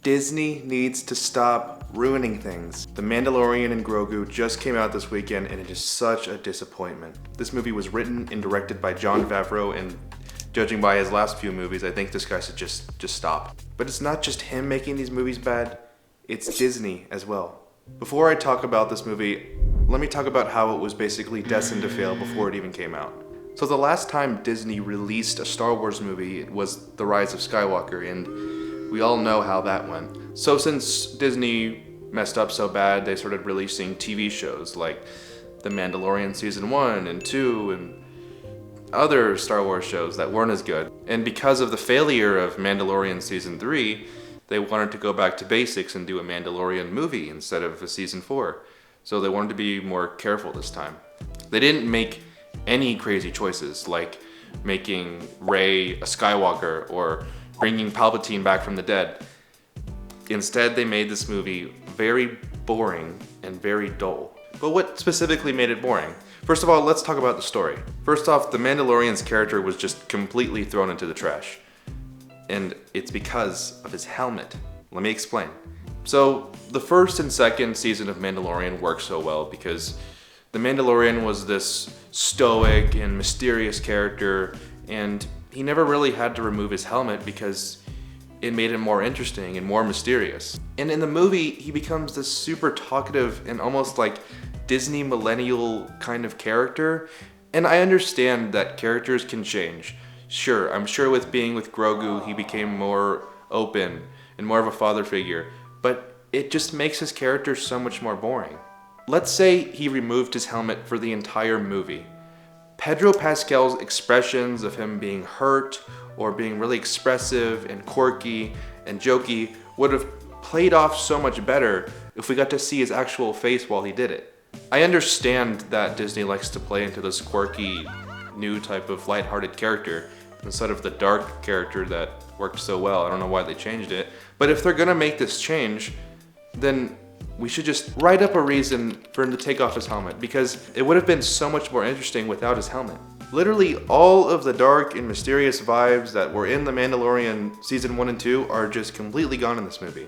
Disney needs to stop ruining things. The Mandalorian and Grogu just came out this weekend and it is such a disappointment. This movie was written and directed by Jon Favreau, and judging by his last few movies, I think this guy should just stop. But it's not just him making these movies bad, it's Disney as well. Before I talk about this movie, let me talk about how it was basically destined to fail before it even came out. So the last time Disney released a Star Wars movie was The Rise of Skywalker, and we all know how that went. So since Disney messed up so bad, they started releasing TV shows like The Mandalorian Season 1 and 2 and other Star Wars shows that weren't as good. And because of the failure of Mandalorian Season 3, they wanted to go back to basics and do a Mandalorian movie instead of a Season 4. So they wanted to be more careful this time. They didn't make any crazy choices like making Rey a Skywalker or bringing Palpatine back from the dead. Instead, they made this movie very boring and very dull. But what specifically made it boring? First of all, let's talk about the story. First off, the Mandalorian's character was just completely thrown into the trash. And it's because of his helmet. Let me explain. So, the first and second season of Mandalorian worked so well because the Mandalorian was this stoic and mysterious character, and he never really had to remove his helmet because it made him more interesting and more mysterious. And in the movie, he becomes this super talkative and almost like Disney millennial kind of character. And I understand that characters can change. Sure, I'm sure with being with Grogu, he became more open and more of a father figure, but it just makes his character so much more boring. Let's say he removed his helmet for the entire movie. Pedro Pascal's expressions of him being hurt or being really expressive and quirky and jokey would have played off so much better if we got to see his actual face while he did it. I understand that Disney likes to play into this quirky, new type of lighthearted character instead of the dark character that worked so well. I don't know why they changed it. But if they're gonna make this change, then we should just write up a reason for him to take off his helmet, because it would have been so much more interesting without his helmet. Literally all of the dark and mysterious vibes that were in The Mandalorian Season 1 and 2 are just completely gone in this movie.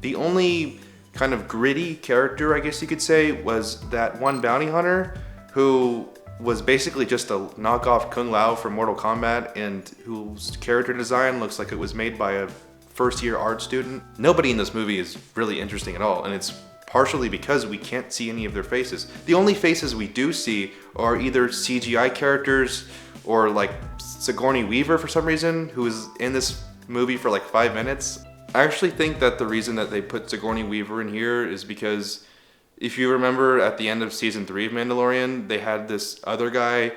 The only kind of gritty character, I guess you could say, was that one bounty hunter who was basically just a knockoff Kung Lao from Mortal Kombat and whose character design looks like it was made by a first-year art student. Nobody in this movie is really interesting at all, and it's partially because we can't see any of their faces. The only faces we do see are either CGI characters or like Sigourney Weaver for some reason, who is in this movie for like 5 minutes. I actually think that the reason that they put Sigourney Weaver in here is because if you remember at the end of Season 3 of Mandalorian, they had this other guy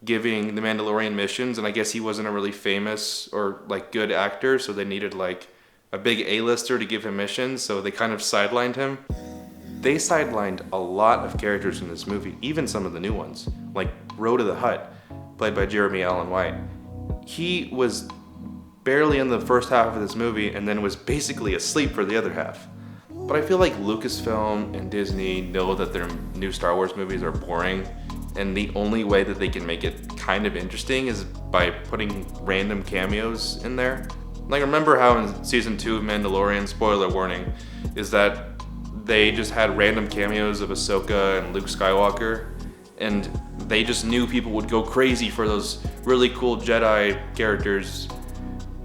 giving the Mandalorian missions, and I guess he wasn't a really famous or like good actor, so they needed like a big A-lister to give him missions, so they kind of sidelined him. They sidelined a lot of characters in this movie, even some of the new ones, like Rhoda the Hutt, played by Jeremy Allen White. He was barely in the first half of this movie and then was basically asleep for the other half. But I feel like Lucasfilm and Disney know that their new Star Wars movies are boring, and the only way that they can make it kind of interesting is by putting random cameos in there. Like, remember how in Season 2 of Mandalorian, spoiler warning, is that they just had random cameos of Ahsoka and Luke Skywalker, and they just knew people would go crazy for those really cool Jedi characters,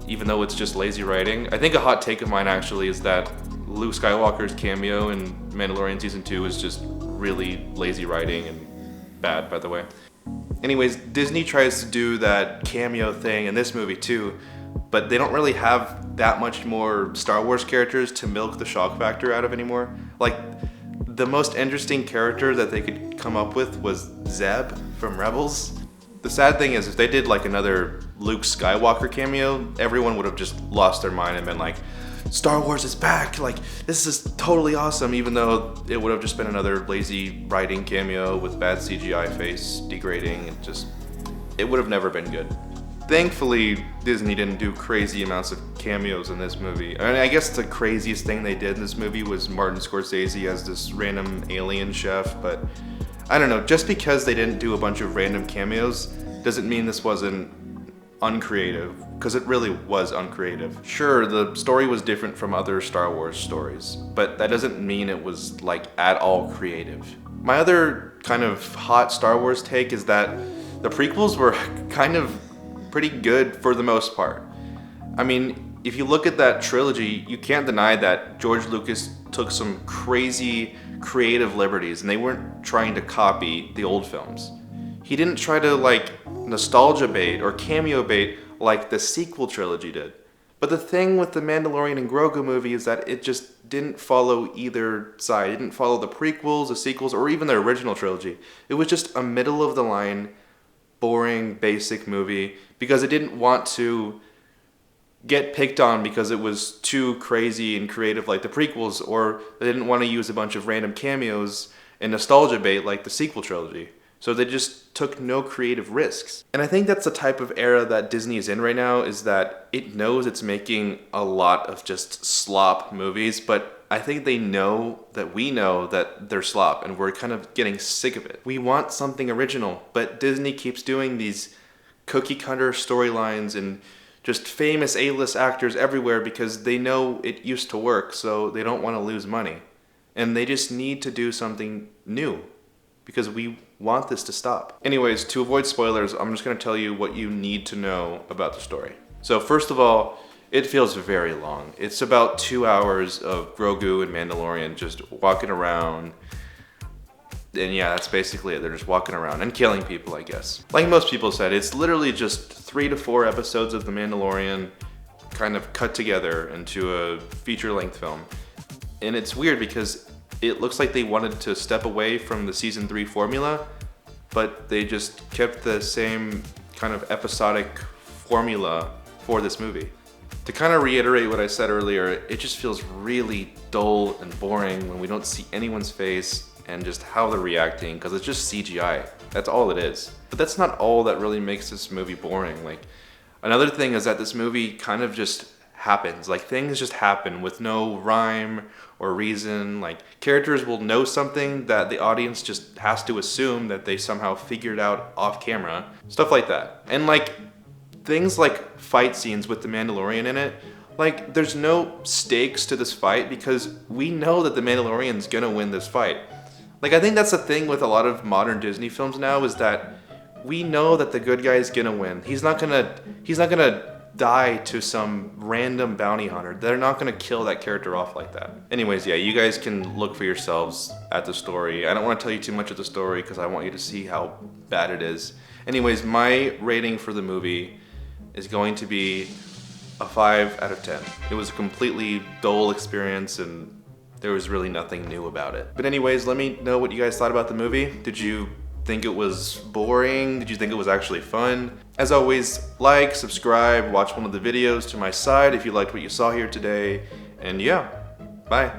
even though it's just lazy writing. I think a hot take of mine actually is that Luke Skywalker's cameo in Mandalorian Season 2 is just really lazy writing and bad, by the way. Anyways, Disney tries to do that cameo thing in this movie too, but they don't really have that much more Star Wars characters to milk the shock factor out of anymore. Like, the most interesting character that they could come up with was Zeb from Rebels. The sad thing is, if they did like another Luke Skywalker cameo, everyone would have just lost their mind and been like, Star Wars is back, like, this is totally awesome, even though it would have just been another lazy writing cameo with bad CGI face degrading. It would have never been good. Thankfully, Disney didn't do crazy amounts of cameos in this movie. I mean, I guess the craziest thing they did in this movie was Martin Scorsese as this random alien chef, but I don't know, just because they didn't do a bunch of random cameos doesn't mean this wasn't uncreative because it really was uncreative. Sure, the story was different from other Star Wars stories, but that doesn't mean it was like at all creative. My other kind of hot Star Wars take is that the prequels were kind of pretty good for the most part. I mean, if you look at that trilogy, you can't deny that George Lucas took some crazy creative liberties, and they weren't trying to copy the old films. He didn't try to like nostalgia bait or cameo bait like the sequel trilogy did. But the thing with the Mandalorian and Grogu movie is that it just didn't follow either side. It didn't follow the prequels, the sequels, or even the original trilogy. It was just a middle of the line, boring, basic movie because it didn't want to get picked on because it was too crazy and creative like the prequels, or they didn't want to use a bunch of random cameos and nostalgia bait like the sequel trilogy. So they just took no creative risks. And I think that's the type of era that Disney is in right now, is that it knows it's making a lot of just slop movies, but I think they know that we know that they're slop, and we're kind of getting sick of it. We want something original, but Disney keeps doing these cookie cutter storylines and just famous A-list actors everywhere because they know it used to work, so they don't want to lose money. And they just need to do something new because we want this to stop. Anyways, to avoid spoilers, I'm just going to tell you what you need to know about the story. So first of all, it feels very long. It's about 2 hours of Grogu and Mandalorian just walking around. And yeah, that's basically it. They're just walking around and killing people, I guess. Like most people said, it's literally just 3 to 4 episodes of The Mandalorian kind of cut together into a feature-length film. And it's weird because it looks like they wanted to step away from the season 3 formula, but they just kept the same kind of episodic formula for this movie. To kind of reiterate what I said earlier, it just feels really dull and boring when we don't see anyone's face and just how they're reacting, because it's just CGI. That's all it is. But that's not all that really makes this movie boring. Like, another thing is that this movie kind of just happens. Like, things just happen with no rhyme or reason. Like, characters will know something that the audience just has to assume that they somehow figured out off camera. Stuff like that. And like, things like fight scenes with the Mandalorian in it, like, there's no stakes to this fight because we know that the Mandalorian's gonna win this fight. Like, I think that's the thing with a lot of modern Disney films now, is that we know that the good guy's gonna win. He's not gonna die to some random bounty hunter. They're not gonna kill that character off like that. Anyways, yeah, you guys can look for yourselves at the story. I don't want to tell you too much of the story because I want you to see how bad it is. Anyways, my rating for the movie is going to be a 5 out of 10. It was a completely dull experience and there was really nothing new about it. But anyways, let me know what you guys thought about the movie. Did you think it was boring? Did you think it was actually fun? As always, like, subscribe, watch one of the videos to my side if you liked what you saw here today. And yeah, bye.